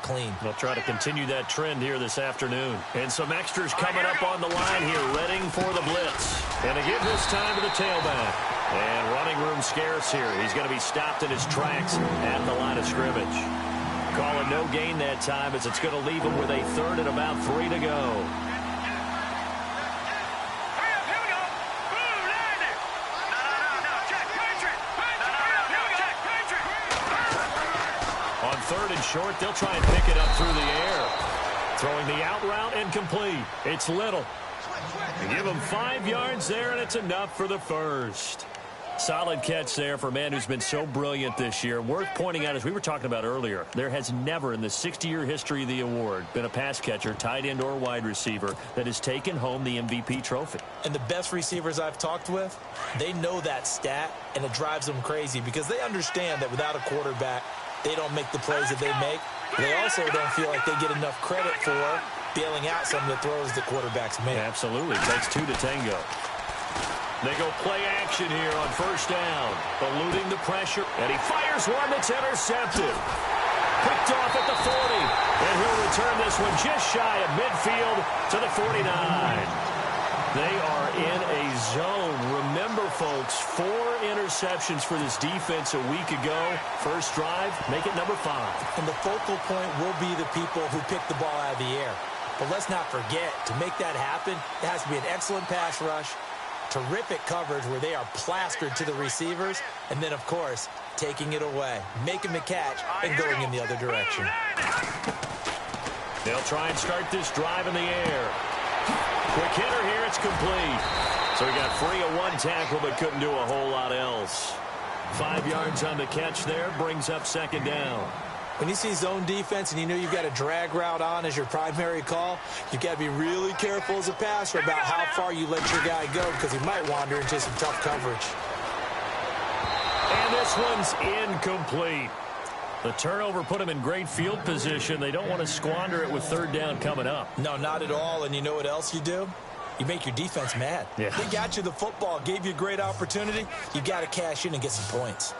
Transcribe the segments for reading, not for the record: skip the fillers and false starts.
clean. They'll try to continue that trend here this afternoon. And some extras coming up on the line here, readying for the blitz. And again this time to the tailback. And running room scarce here. He's going to be stopped in his tracks at the line of scrimmage. Calling no gain that time as it's going to leave him with a third and about 3 to go. On third and short, they'll try and pick it up through the air. Throwing the out route incomplete. It's Little. They give him 5 yards there, and it's enough for the first. Solid catch there for a man who's been so brilliant this year. Worth pointing out, as we were talking about earlier, there has never in the 60-year history of the award been a pass catcher, tight end or wide receiver that has taken home the MVP trophy. And the best receivers I've talked with, they know that stat, and it drives them crazy because they understand that without a quarterback, they don't make the plays that they make. They also don't feel like they get enough credit for bailing out some of the throws the quarterbacks make. Absolutely. It takes 2 to tango. They go play action here on first down. Eluding the pressure. And he fires one that's intercepted. Picked off at the 40. And he'll return this one just shy of midfield to the 49. They are in a zone. Remember, folks, 4 interceptions for this defense a week ago. First drive, make it number 5. And the focal point will be the people who pick the ball out of the air. But let's not forget, to make that happen, it has to be an excellent pass rush, terrific coverage where they are plastered to the receivers, and then, of course, taking it away, making the catch, and going in the other direction. They'll try and start this drive in the air. Quick hitter here, it's complete. So he got free of 1 tackle, but couldn't do a whole lot else. 5 yards on the catch there, brings up second down. When you see zone defense and you know you've got a drag route on as your primary call, you've got to be really careful as a passer about how far you let your guy go because he might wander into some tough coverage. And this one's incomplete. The turnover put him in great field position. They don't want to squander it with third down coming up. No, not at all. And you know what else you do? You make your defense mad. Yeah. They got you the football, gave you a great opportunity. You got to cash in and get some points.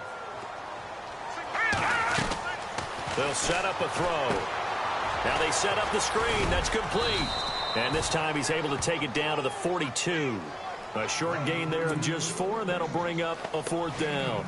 They'll set up a throw. Now they set up the screen. That's complete. And this time he's able to take it down to the 42. A short gain there of just 4, and that'll bring up a 4th down.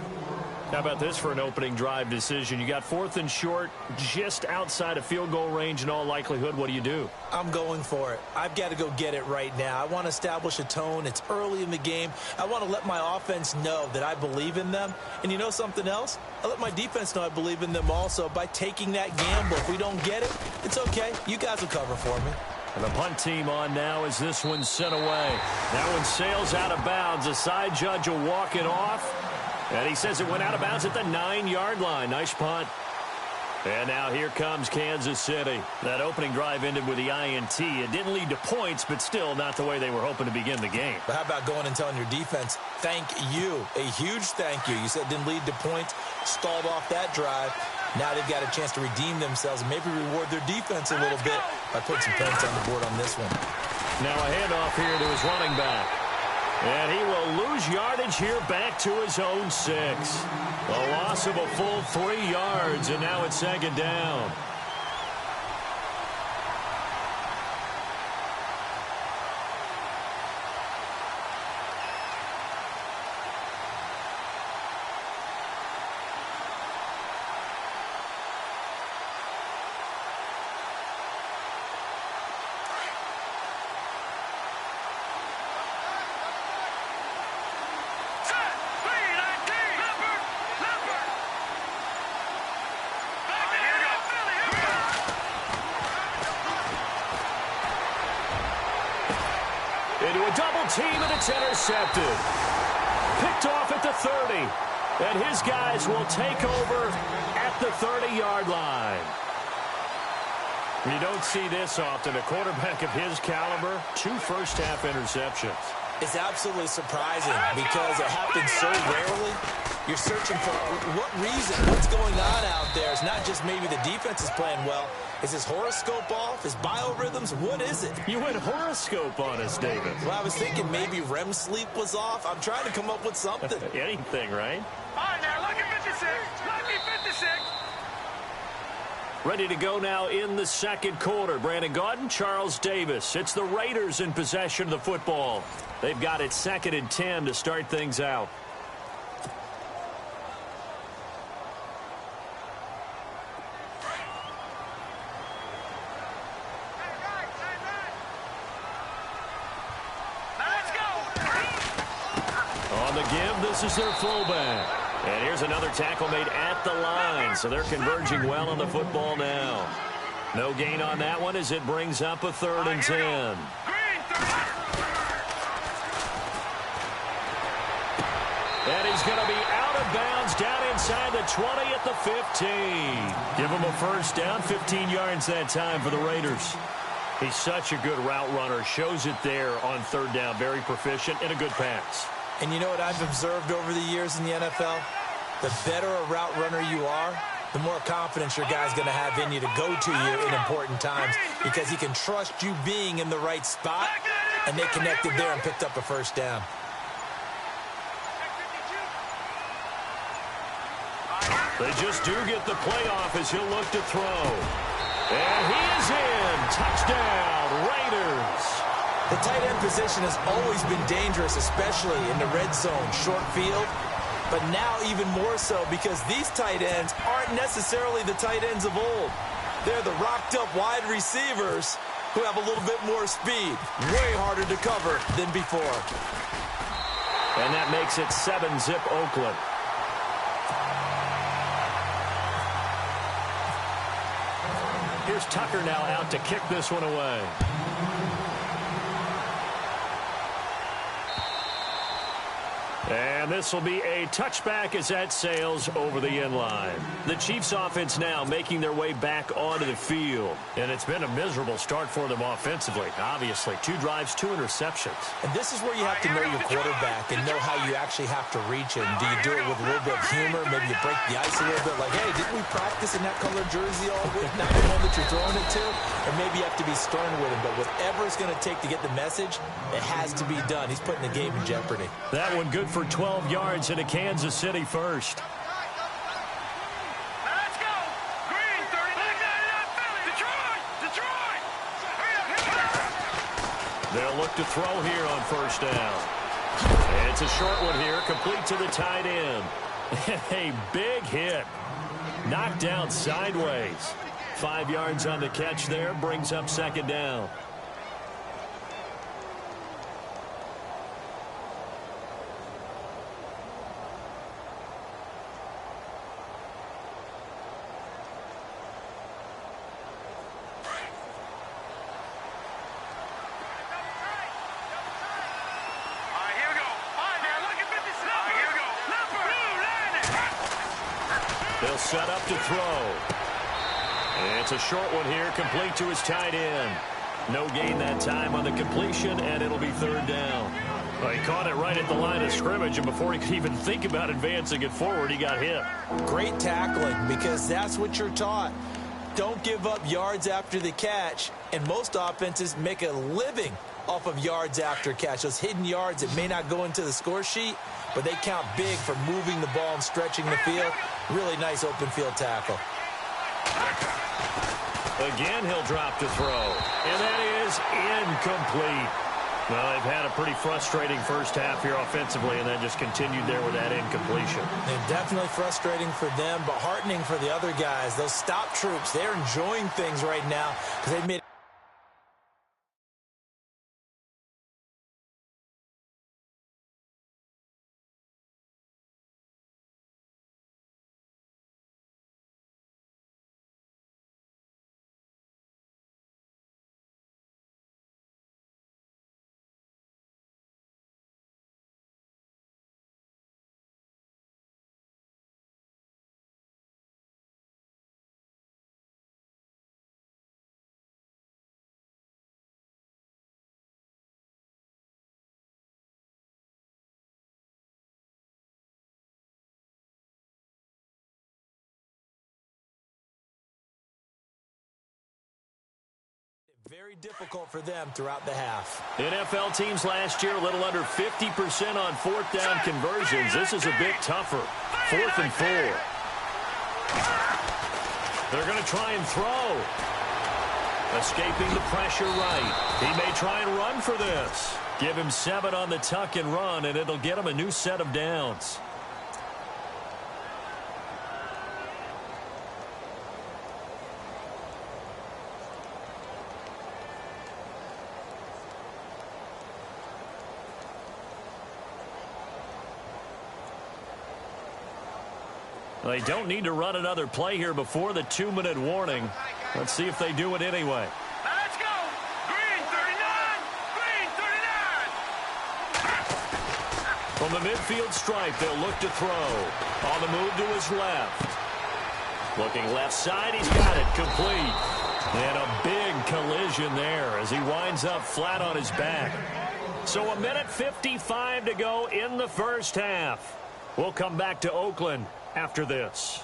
How about this for an opening drive decision? You got 4th and short, just outside of field goal range in all likelihood. What do you do? I'm going for it. I've got to go get it right now. I want to establish a tone. It's early in the game. I want to let my offense know that I believe in them. And you know something else? I let my defense know I believe in them also by taking that gamble. If we don't get it, it's okay. You guys will cover for me. And the punt team on now as this one's sent away. That one sails out of bounds. The side judge will walk it off. And he says it went out of bounds at the 9-yard line. Nice punt. And now here comes Kansas City. That opening drive ended with the INT. It didn't lead to points, but still not the way they were hoping to begin the game. But how about going and telling your defense, thank you, a huge thank you. You said it didn't lead to points, stalled off that drive. Now they've got a chance to redeem themselves and maybe reward their defense a little bit by putting some points on the board on this one. Now a handoff here to his running back. And he will lose yardage here back to his own 6. A loss of a full 3 yards, and now it's second down. Into a double team, and it's intercepted. Picked off at the 30. And his guys will take over at the 30-yard line. You don't see this often. A quarterback of his caliber, 2 first-half interceptions. It's absolutely surprising because it happens so rarely. You're searching for what reason, what's going on out there. It's not just maybe the defense is playing well. Is his horoscope off? His biorhythms? What is it? You went horoscope on us, David. Well, I was thinking maybe REM sleep was off. I'm trying to come up with something. Anything, right? All right, now, lucky 56. Lucky 56. Ready to go now in the second quarter. Brandon Gaudin, Charles Davis. It's the Raiders in possession of the football. They've got it 2nd and 10 to start things out. On the give, this is their fullback. And here's another tackle made at the line, so they're converging well on the football now. No gain on that one as it brings up a 3rd and 10. And he's going to be out of bounds down inside the 20 at the 15. Give him a first down, 15 yards that time for the Raiders. He's such a good route runner. Shows it there on 3rd down. Very proficient and a good pass. And you know what I've observed over the years in the NFL? The better a route runner you are, the more confidence your guy's going to have in you to go to you in important times because he can trust you being in the right spot, and they connected there and picked up a first down. They just do get the playoff as he'll look to throw. And he is in. Touchdown, Raiders. The tight end position has always been dangerous, especially in the red zone, short field. But now even more so because these tight ends aren't necessarily the tight ends of old. They're the rocked-up wide receivers who have a little bit more speed. Way harder to cover than before. And that makes it 7-zip Oakland. Here's Tucker now out to kick this one away. And this will be a touchback as that sails over the end line. The Chiefs offense now making their way back onto the field. And it's been a miserable start for them offensively. Obviously, 2 drives, 2 interceptions. And this is where you have to know your quarterback and know how you actually have to reach him. Do you do it with a little bit of humor? Maybe you break the ice a little bit like, hey, didn't we practice in that colored jersey all week? Not the one that you're throwing it to. Or maybe you have to be stern with him. But whatever it's going to take to get the message, it has to be done. He's putting the game in jeopardy. That one good for 12 yards into Kansas City first. Let's go. Green, 39. Detroit. They'll look to throw here on first down. And it's a short one here, complete to the tight end. A big hit. Knocked down sideways. 5 yards on the catch there, brings up 2nd down. They'll set up to throw. And it's a short one here, complete to his tight end. No gain that time on the completion, and it'll be 3rd down. Well, he caught it right at the line of scrimmage, and before he could even think about advancing it forward, he got hit. Great tackling, because that's what you're taught. Don't give up yards after the catch, and most offenses make a living off of yards after catch. Those hidden yards that may not go into the score sheet, but they count big for moving the ball and stretching the field. Really nice open field tackle. Again, he'll drop to throw. And that is incomplete. Well, they've had a pretty frustrating first half here offensively, and then just continued there with that incompletion. And definitely frustrating for them, but heartening for the other guys. Those stop troops, they're enjoying things right now because they've made very difficult for them throughout the half. NFL teams last year a little under 50% on 4th down conversions. This is a bit tougher. 4th and 4. They're going to try and throw. Escaping the pressure right. He may try and run for this. Give him 7 on the tuck and run, and it'll get him a new set of downs. They don't need to run another play here before the 2-minute warning. Let's see if they do it anyway. Let's go. Green 39. Green 39. From the midfield stripe, they'll look to throw. On the move to his left. Looking left side, he's got it complete. And a big collision there as he winds up flat on his back. So 1:55 to go in the first half. We'll come back to Oakland after this.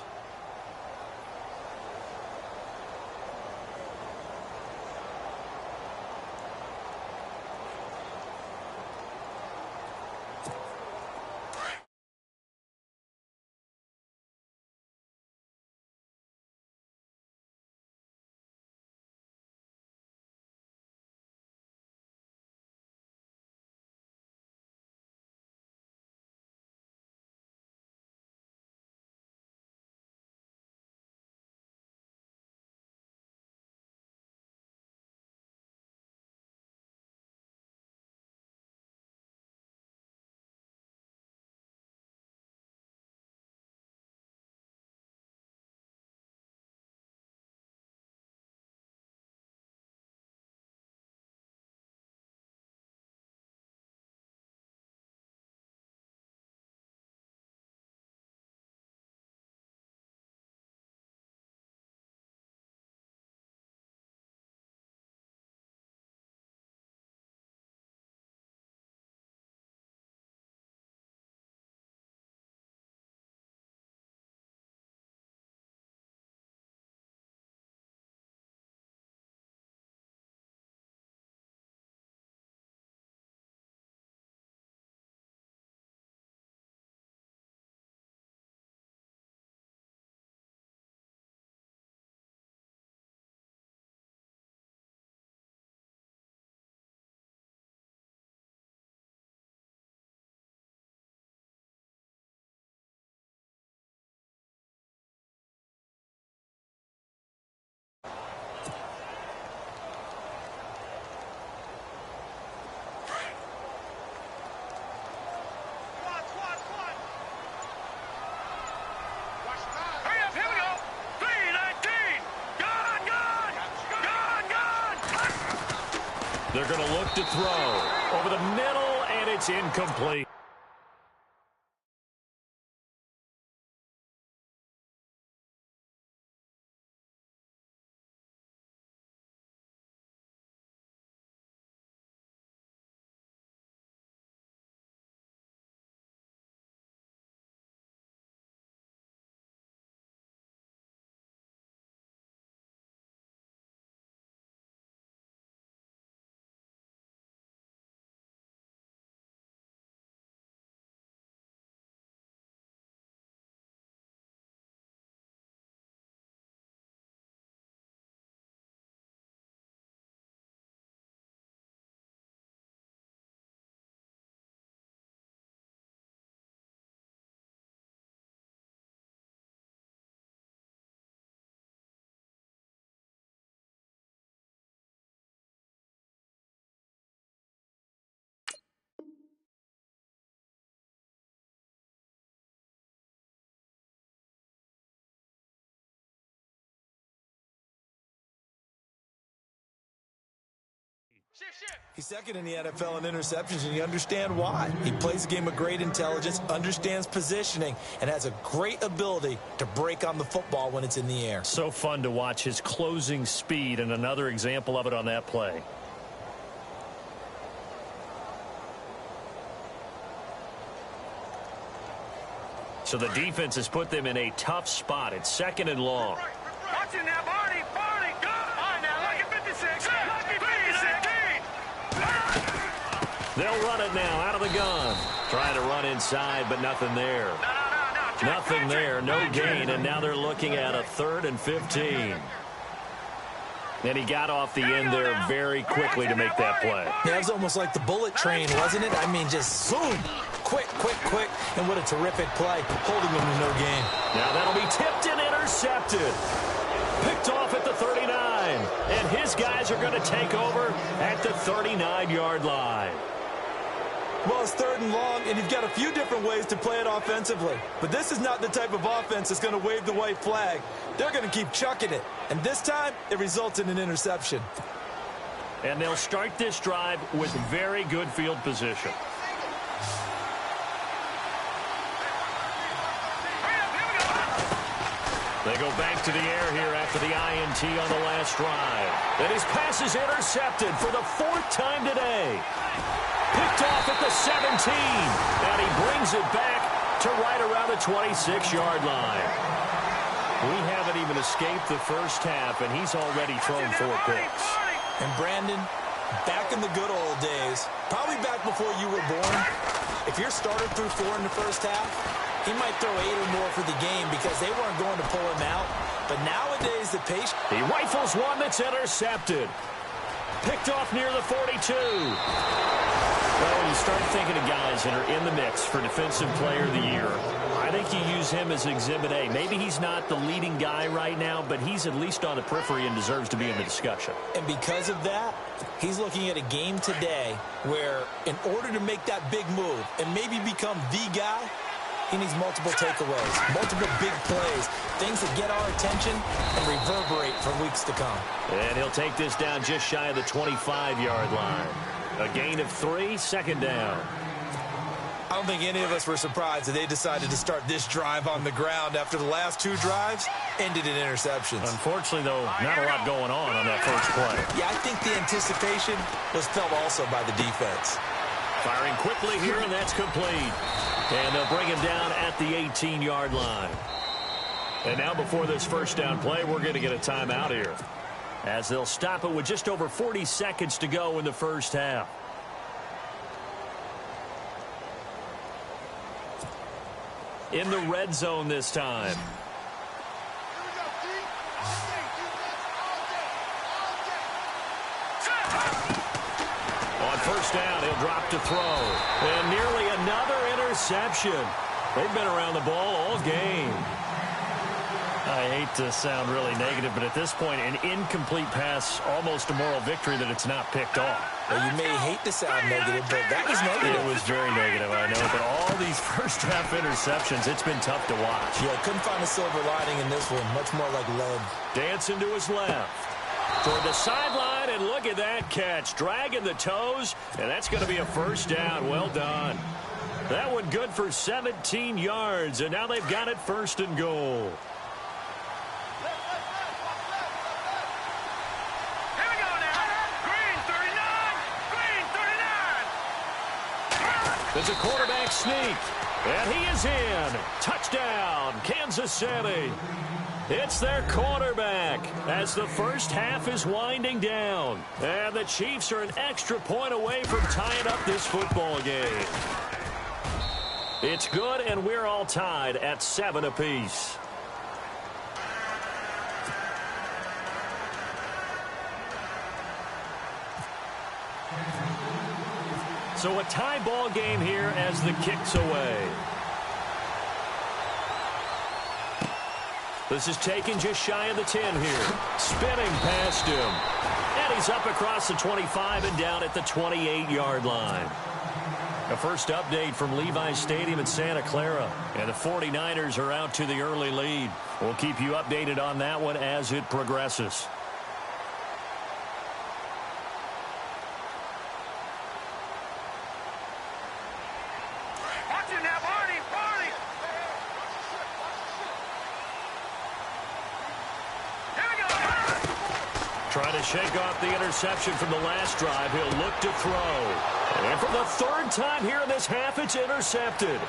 They're going to look to throw over the middle, and it's incomplete. He's second in the NFL in interceptions, and you understand why. He plays a game of great intelligence, understands positioning, and has a great ability to break on the football when it's in the air. So fun to watch his closing speed, and another example of it on that play. So the defense has put them in a tough spot. It's 2nd and long. Watching now, Barney, go! All right, now, lucky 56. Lucky 56. They'll run it now out of the gun. Trying to run inside, but nothing there. No. Nothing there, no gain, and now they're looking at a 3rd and 15. And he got off the end there very quickly to make that play. Yeah, it was almost like the bullet train, wasn't it? I mean, just zoom. Quick, quick, quick. And what a terrific play, holding him to no gain. Now that'll be tipped and intercepted. Picked off at the 39. And his guys are going to take over at the 39-yard line. Well, it's 3rd and long, and you've got a few different ways to play it offensively. But this is not the type of offense that's going to wave the white flag. They're going to keep chucking it. And this time, it results in an interception. And they'll start this drive with very good field position. They go back to the air here after the INT on the last drive. And his pass is intercepted for the 4th time today. Picked off at the 17. And he brings it back to right around the 26-yard line. We haven't even escaped the first half, and he's already thrown 4 picks. And Brandon, back in the good old days, probably back before you were born, if your starter threw 4 in the first half, he might throw 8 or more for the game because they weren't going to pull him out. But nowadays, the patience... He rifles one that's intercepted. Picked off near the 42. Well, when you start thinking of guys that are in the mix for Defensive Player of the Year, I think you use him as Exhibit A. Maybe he's not the leading guy right now, but he's at least on the periphery and deserves to be in the discussion. And because of that, he's looking at a game today where in order to make that big move and maybe become the guy, he needs multiple takeaways, multiple big plays, things that get our attention and reverberate for weeks to come. And he'll take this down just shy of the 25-yard line. A gain of 3, 2nd down. I don't think any of us were surprised that they decided to start this drive on the ground after the last 2 drives ended in interceptions. Unfortunately, though, not a lot going on that first play. Yeah, I think the anticipation was felt also by the defense. Firing quickly here, and that's complete. And they'll bring him down at the 18-yard line. And now before this first down play, we're going to get a timeout here, as they'll stop it with just over 40 seconds to go in the first half. In the red zone this time. On first down, he'll drop to throw. And nearly another interception. They've been around the ball all game. I hate to sound really negative, but at this point, an incomplete pass, almost a moral victory that it's not picked off. Well, you may hate to sound negative, but that was negative. It was very negative, I know, but all these first-half interceptions, it's been tough to watch. Yeah, couldn't find a silver lining in this one. Much more like lead. Dancing to his left. Toward the sideline, and look at that catch. Dragging the toes, and that's going to be a first down. Well done. That one good for 17 yards, and now they've got it 1st and goal. There's a quarterback sneak, and he is in. Touchdown, Kansas City. It's their quarterback as the first half is winding down. And the Chiefs are an extra point away from tying up this football game. It's good, and we're all tied at 7 apiece. So a tie ball game here as the kick's away. This is taken just shy of the 10 here. Spinning past him. And he's up across the 25 and down at the 28-yard line. A first update from Levi's Stadium in Santa Clara. And the 49ers are out to the early lead. We'll keep you updated on that one as it progresses. Trying to shake off the interception from the last drive. He'll look to throw. And for the 3rd time here in this half, it's intercepted.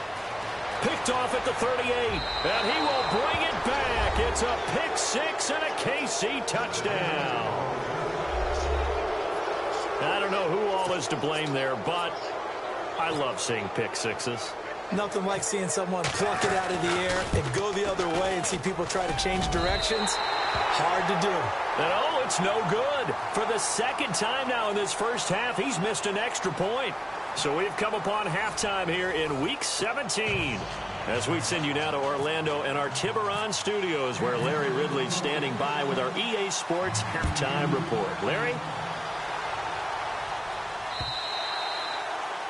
Picked off at the 38. And he will bring it back. It's a pick 6 and a KC touchdown. I don't know who all is to blame there, but I love seeing pick 6s. Nothing like seeing someone pluck it out of the air and go the other way and see people try to change directions. Hard to do. And oh, it's no good. For the second time now in this first half, he's missed an extra point. So we've come upon halftime here in Week 17. As we send you now to Orlando and our Tiburon studios, where Larry Ridley's standing by with our EA Sports Halftime Report. Larry?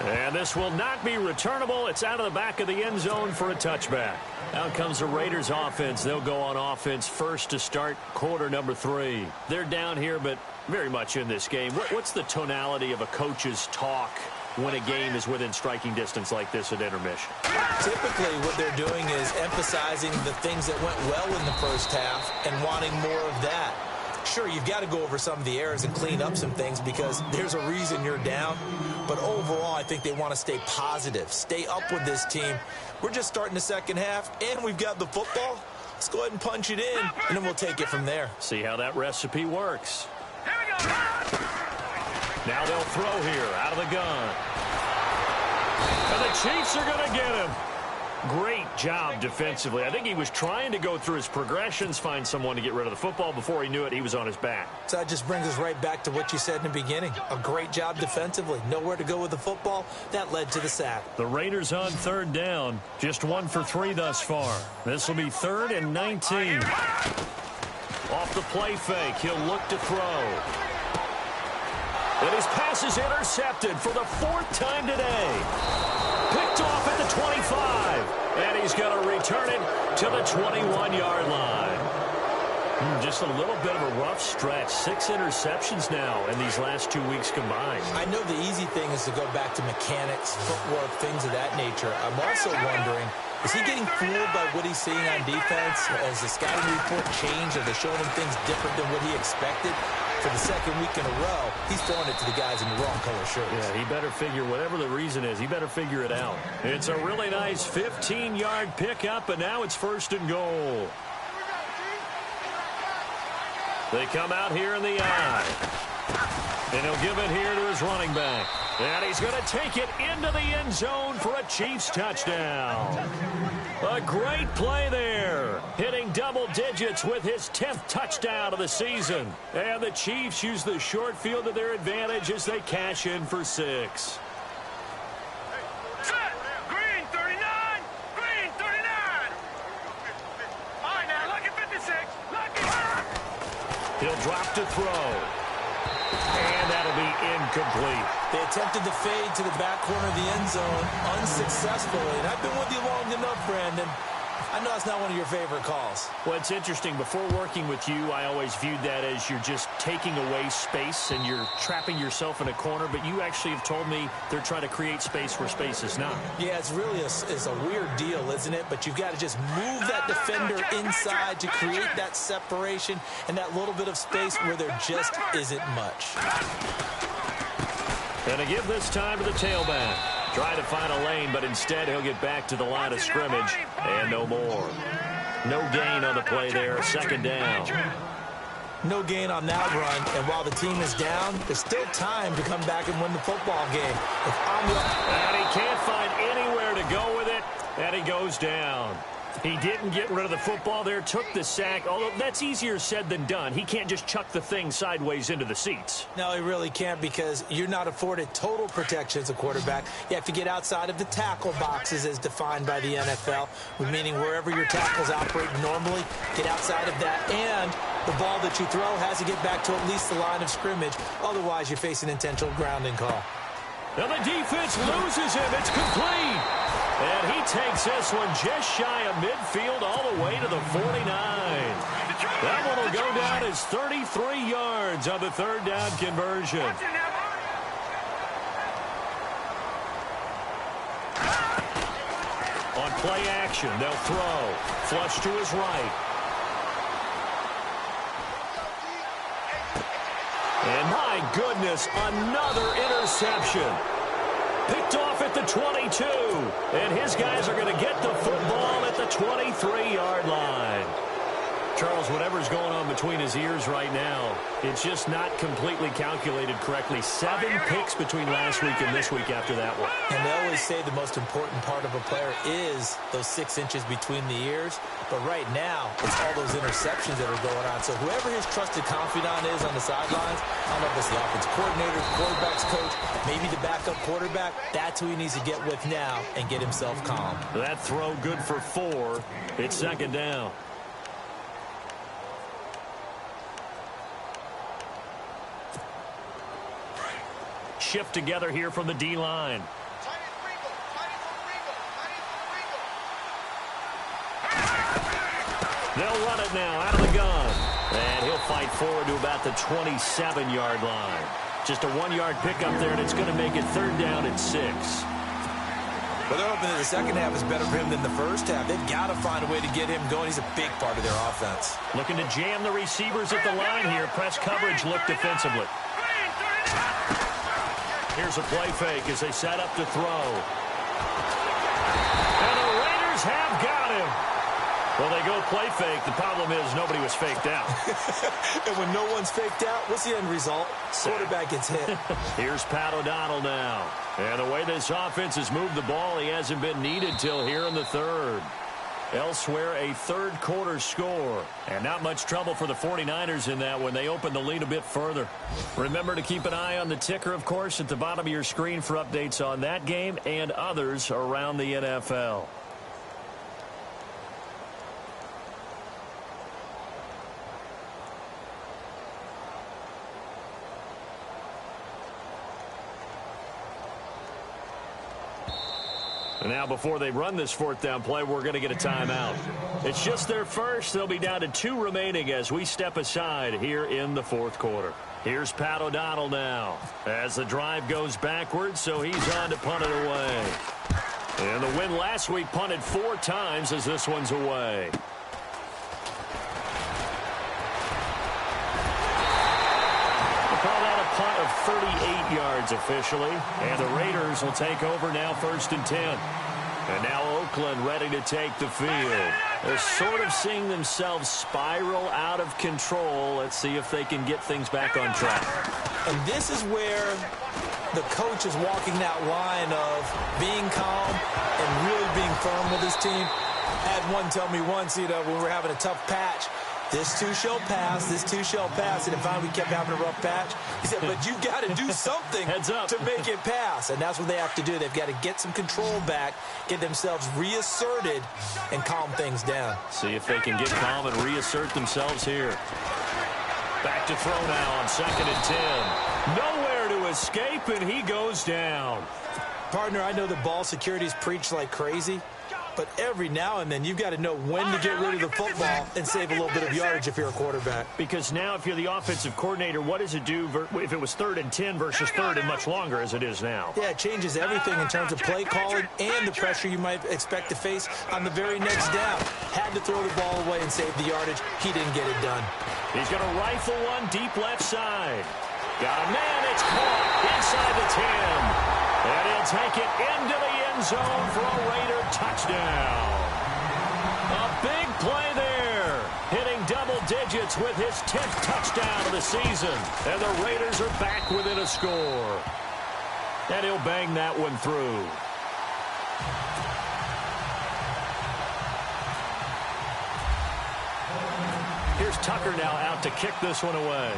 And this will not be returnable. It's out of the back of the end zone for a touchback. Out comes the Raiders offense. They'll go on offense first to start quarter number 3. They're down here, but very much in this game. What's the tonality of a coach's talk when a game is within striking distance like this at intermission? Typically, what they're doing is emphasizing the things that went well in the first half and wanting more of that. Sure, you've got to go over some of the errors and clean up some things because there's a reason you're down. But overall, I think they want to stay positive, stay up with this team. We're just starting the second half, and we've got the football. Let's go ahead and punch it in, and then we'll take it from there. See how that recipe works. Here we go. Now they'll throw here out of the gun. And the Chiefs are going to get him. Great job defensively. I think he was trying to go through his progressions, find someone to get rid of the football. Before he knew it, he was on his back. So that just brings us right back to what you said in the beginning. A great job defensively. Nowhere to go with the football. That led to the sack. The Raiders on third down. Just 1 for 3 thus far. This will be 3rd and 19. Off the play fake, he'll look to throw. And his pass is intercepted for the 4th time today. Picked off at the 25. And he's going to return it to the 21-yard line. Just a little bit of a rough stretch. 6 interceptions now in these last 2 weeks combined. I know the easy thing is to go back to mechanics, footwork, things of that nature. I'm also wondering, is he getting fooled by what he's seeing on defense? Has the scouting report changed? Are they showing him things different than what he expected? For the second week in a row, he's throwing it to the guys in the wrong color shirts. Yeah, he better figure, whatever the reason is, he better figure it out. It's a really nice 15-yard pickup, and now it's 1st and goal. They come out here in the eye. And he'll give it here to his running back. And he's going to take it into the end zone for a Chiefs touchdown. A great play there. Hitting double digits with his 10th touchdown of the season. And the Chiefs use the short field to their advantage as they cash in for 6. Set. Green 39. Green 39. All right, now, lucky 56. Lucky. He'll drop to throw. And that'll be incomplete. They attempted the fade to the back corner of the end zone unsuccessfully. And I've been with you long enough, Brandon. I know it's not one of your favorite calls. Well, it's interesting. Before working with you, I always viewed that as you're just taking away space and you're trapping yourself in a corner. But you actually have told me they're trying to create space where space is not. Yeah, it's really a weird deal, isn't it? But you've got to just move that defender inside to create that separation and that little bit of space where there just isn't much. And to give this time to the tailback. Try to find a lane, but instead he'll get back to the line of scrimmage. And no more. No gain on the play there. 2nd down. No gain on that run. And while the team is down, there's still time to come back and win the football game. And he can't find anywhere to go with it. And he goes down. He didn't get rid of the football there, took the sack, although that's easier said than done. He can't just chuck the thing sideways into the seats. No, he really can't because you're not afforded total protection as a quarterback. You have to get outside of the tackle boxes as defined by the NFL, meaning wherever your tackles operate normally, get outside of that, and the ball that you throw has to get back to at least the line of scrimmage. Otherwise, you face an intentional grounding call. Now the defense loses him. It's complete. And he takes this one just shy of midfield all the way to the 49. That one will go down as 33 yards on the 3rd down conversion. On play action, they'll throw. Flush to his right. And my goodness, another interception. Picked off at the 22. And his guys are going to get the football at the 23-yard line. Charles, whatever's going on between his ears right now, it's just not completely calculated correctly. 7 picks between last week and this week after that one. And they always say the most important part of a player is those 6 inches between the ears. But right now, it's all those interceptions that are going on. So whoever his trusted confidant is on the sidelines, I don't know if it's the offense coordinator, the quarterback's coach, maybe the backup quarterback, that's who he needs to get with now and get himself calm. That throw good for 4. It's second down. Shift together here from the D-line. They'll run it now out of the gun. And he'll fight forward to about the 27-yard line. Just a 1-yard pickup there, and it's going to make it third down at 6. Well, they're hoping that the second half is better for him than the first half. They've got to find a way to get him going. He's a big part of their offense. Looking to jam the receivers at the line here. Press coverage look defensively. Here's a play fake as they set up to throw. And the Raiders have got him. Well, they go play fake. The problem is nobody was faked out. And when no one's faked out, what's the end result? Quarterback gets hit. Here's Pat O'Donnell now. And the way this offense has moved the ball, he hasn't been needed till here in the third. Elsewhere, a third-quarter score. And not much trouble for the 49ers in that when they open the lead a bit further. Remember to keep an eye on the ticker, of course, at the bottom of your screen for updates on that game and others around the NFL. And now before they run this fourth down play, we're going to get a timeout. It's just their first. They'll be down to 2 remaining as we step aside here in the fourth quarter. Here's Pat O'Donnell now as the drive goes backwards, so he's on to punt it away. And the win last week punted 4 times as this one's away. Punt of 38 yards officially, and the Raiders will take over now 1st and 10. And now Oakland ready to take the field. They're sort of seeing themselves spiral out of control. Let's see if they can get things back on track. And this is where the coach is walking that line of being calm and really being firm with his team. I had one tell me once, when we were having a tough patch, this too shall pass, this too shall pass. And finally we kept having a rough patch. He said, but you got to do something to make it pass. And that's what they have to do. They've got to get some control back, get themselves reasserted, and calm things down. See if they can get calm and reassert themselves here. Back to throw now on 2nd and 10. Nowhere to escape, and he goes down. Partner, I know the ball security is preached like crazy. But every now and then, you've got to know when to get rid of the football and save a little bit of yardage if you're a quarterback. Because now if you're the offensive coordinator, what does it do if it was 3rd and 10 versus 3rd and much longer as it is now? Yeah, it changes everything in terms of play calling and the pressure you might expect to face on the very next down. Had to throw the ball away and save the yardage. He didn't get it done. He's going to rifle one deep left side. Got a man. It's caught inside the 10. And he'll take it into the end zone for a Raider touchdown. A big play there. Hitting double digits with his 10th touchdown of the season. And the Raiders are back within a score. And he'll bang that one through. Here's Tucker now out to kick this one away.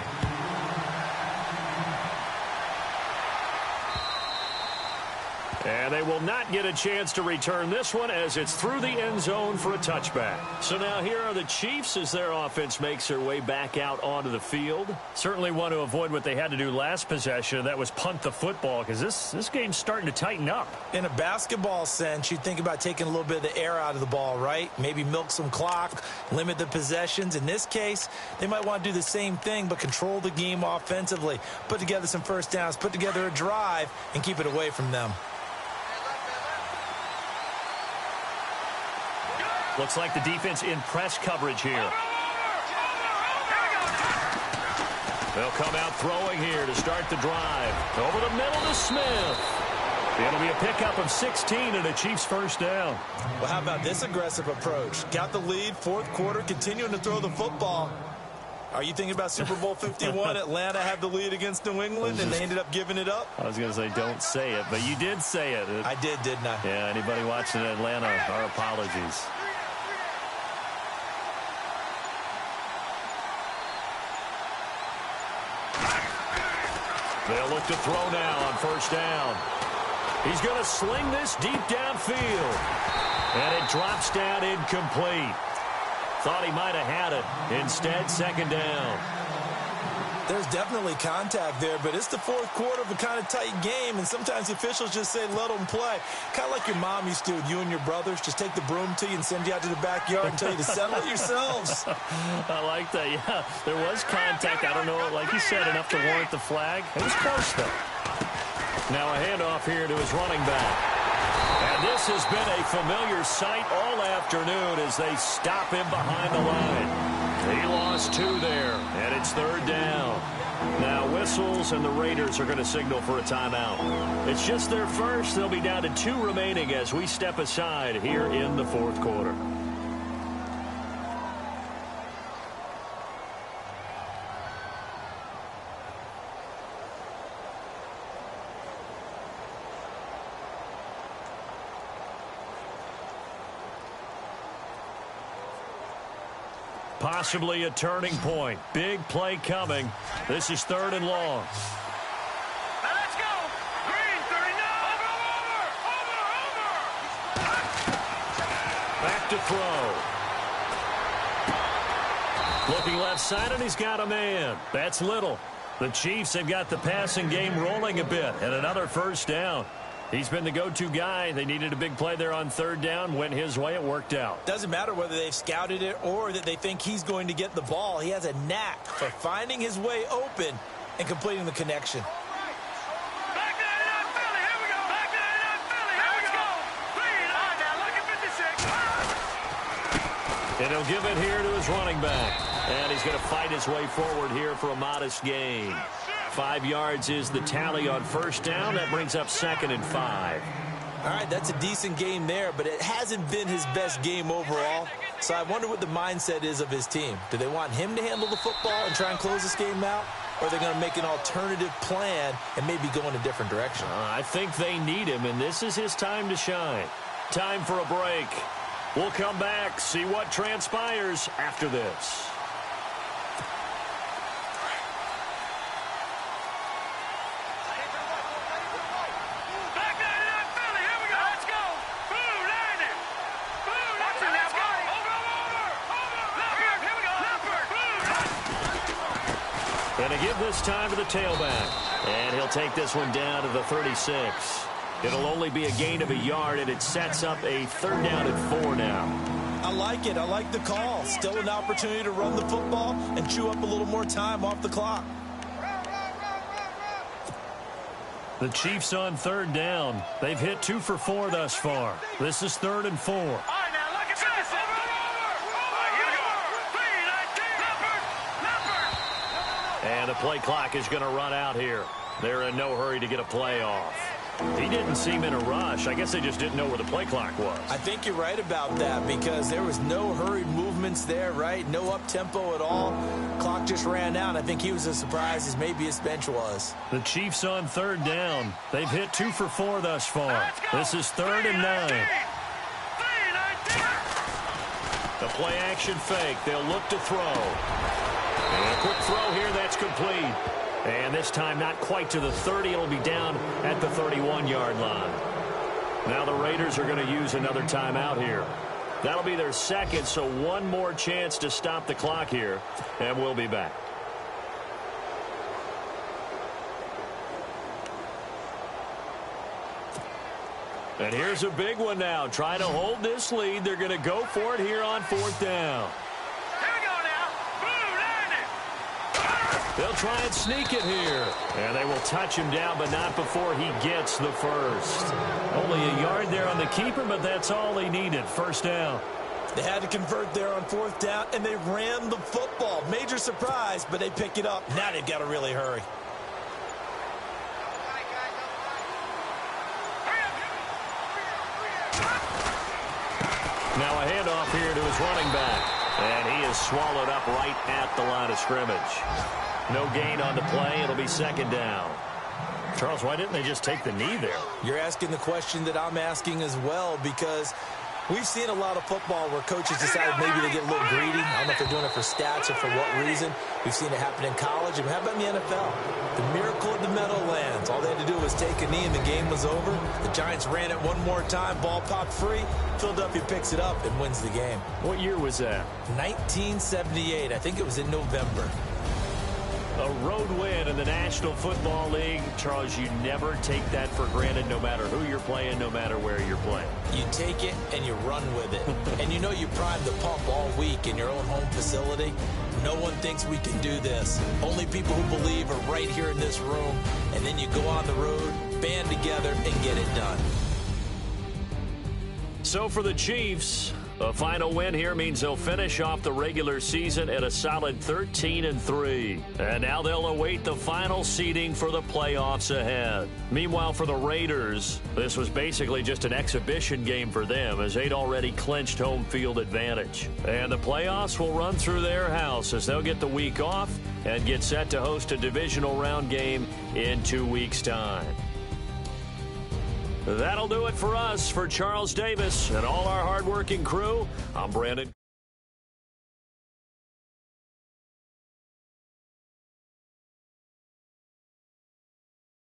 And they will not get a chance to return this one as it's through the end zone for a touchback. So now here are the Chiefs as their offense makes their way back out onto the field. Certainly want to avoid what they had to do last possession. That was punt the football because this game's starting to tighten up. In a basketball sense, you think about taking a little bit of the air out of the ball, right? Maybe milk some clock, limit the possessions. In this case, they might want to do the same thing but control the game offensively. Put together some first downs, put together a drive, and keep it away from them. Looks like the defense in press coverage here. They'll come out throwing here to start the drive. Over the middle to Smith. It'll be a pickup of 16 and a Chiefs first down. Well, how about this aggressive approach? Got the lead, fourth quarter, continuing to throw the football. Are you thinking about Super Bowl 51? Atlanta had the lead against New England, and they ended up giving it up? I was going to say don't say it, but you did say it. I did, didn't I? Yeah, anybody watching Atlanta, our apologies. They'll look to throw now on first down. He's going to sling this deep downfield. And it drops down incomplete. Thought he might have had it. Instead, second down. There's definitely contact there, but it's the fourth quarter of a kind of tight game, and sometimes the officials just say, let them play. Kind of like your mom used to do with you and your brothers. Just take the broom to you and send you out to the backyard and tell you to settle it yourselves. I like that, yeah. There was contact. I don't know, like you said, enough to warrant the flag. It was close, though. Now a handoff here to his running back. And this has been a familiar sight all afternoon as they stop him behind the line. He lost 2 there, and it's third down. Now whistles, and the Raiders are going to signal for a timeout. It's just their first. They'll be down to 2 remaining as we step aside here in the fourth quarter. Possibly a turning point. Big play coming. This is third and long. Now let's go. Green, 39. Over. Back to throw. Looking left side, and he's got a man. That's Little. The Chiefs have got the passing game rolling a bit, and another first down. He's been the go-to guy. They needed a big play there on third down. Went his way. It worked out. Doesn't matter whether they've scouted it or that they think he's going to get the ball. He has a knack for finding his way open and completing the connection. Back to 89 Philly. Here we go. Back to 89 Philly. Here we go. Green. All right, now look at 56. And he'll give it here to his running back. And he's going to fight his way forward here for a modest gain. 5 yards is the tally on first down. That brings up 2nd and 5. All right, that's a decent game there, but it hasn't been his best game overall. So I wonder what the mindset is of his team. Do they want him to handle the football and try and close this game out? Or are they going to make an alternative plan and maybe go in a different direction? I think they need him, and this is his time to shine. Time for a break. We'll come back, see what transpires after this. And to give this time to the tailback. And he'll take this one down to the 36. It'll only be a gain of a yard, and it sets up a third down and 4 now. I like it. I like the call. Still an opportunity to run the football and chew up a little more time off the clock. The Chiefs on third down. They've hit 2 for 4 thus far. This is 3rd and 4. All right, now look at this. And the play clock is going to run out here. They're in no hurry to get a play off. He didn't seem in a rush. I guess they just didn't know where the play clock was. I think you're right about that because there was no hurried movements there, right? No up-tempo at all. Clock just ran out. I think he was as surprised as maybe his bench was. The Chiefs on third down. They've hit 2 for 4 thus far. This is 3rd and 9. The play action fake. They'll look to throw. And a quick throw here. That's complete. And this time not quite to the 30. It'll be down at the 31-yard line. Now the Raiders are going to use another timeout here. That'll be their second, so one more chance to stop the clock here. And we'll be back. And here's a big one now. Trying to hold this lead. They're going to go for it here on 4th down. They'll try and sneak it here. And they will touch him down, but not before he gets the first. Only a yard there on the keeper, but that's all they needed. First down. They had to convert there on 4th down, and they ran the football. Major surprise, but they pick it up. Now they've got to really hurry. Now a handoff here to his running back. And he is swallowed up right at the line of scrimmage. No gain on the play. It'll be second down. Charles, why didn't they just take the knee there? You're asking the question that I'm asking as well, because we've seen a lot of football where coaches decide maybe they get a little greedy. I don't know if they're doing it for stats or for what reason. We've seen it happen in college. And how about in the NFL? The miracle of the Meadowlands. All they had to do was take a knee and the game was over. The Giants ran it one more time. Ball popped free. Philadelphia picks it up and wins the game. What year was that? 1978. I think it was in November. A road win in the National Football League. Charles, you never take that for granted, no matter who you're playing, no matter where you're playing. You take it and you run with it. And you know you primed the pump all week in your own home facility. No one thinks we can do this. Only people who believe are right here in this room. And then you go on the road, band together, and get it done. So for the Chiefs, a final win here means they'll finish off the regular season at a solid 13-3. And now they'll await the final seeding for the playoffs ahead. Meanwhile, for the Raiders, this was basically just an exhibition game for them, as they'd already clinched home field advantage. And the playoffs will run through their house as they'll get the week off and get set to host a divisional round game in 2 weeks' time. That'll do it for us. For Charles Davis and all our hardworking crew, I'm Brandon.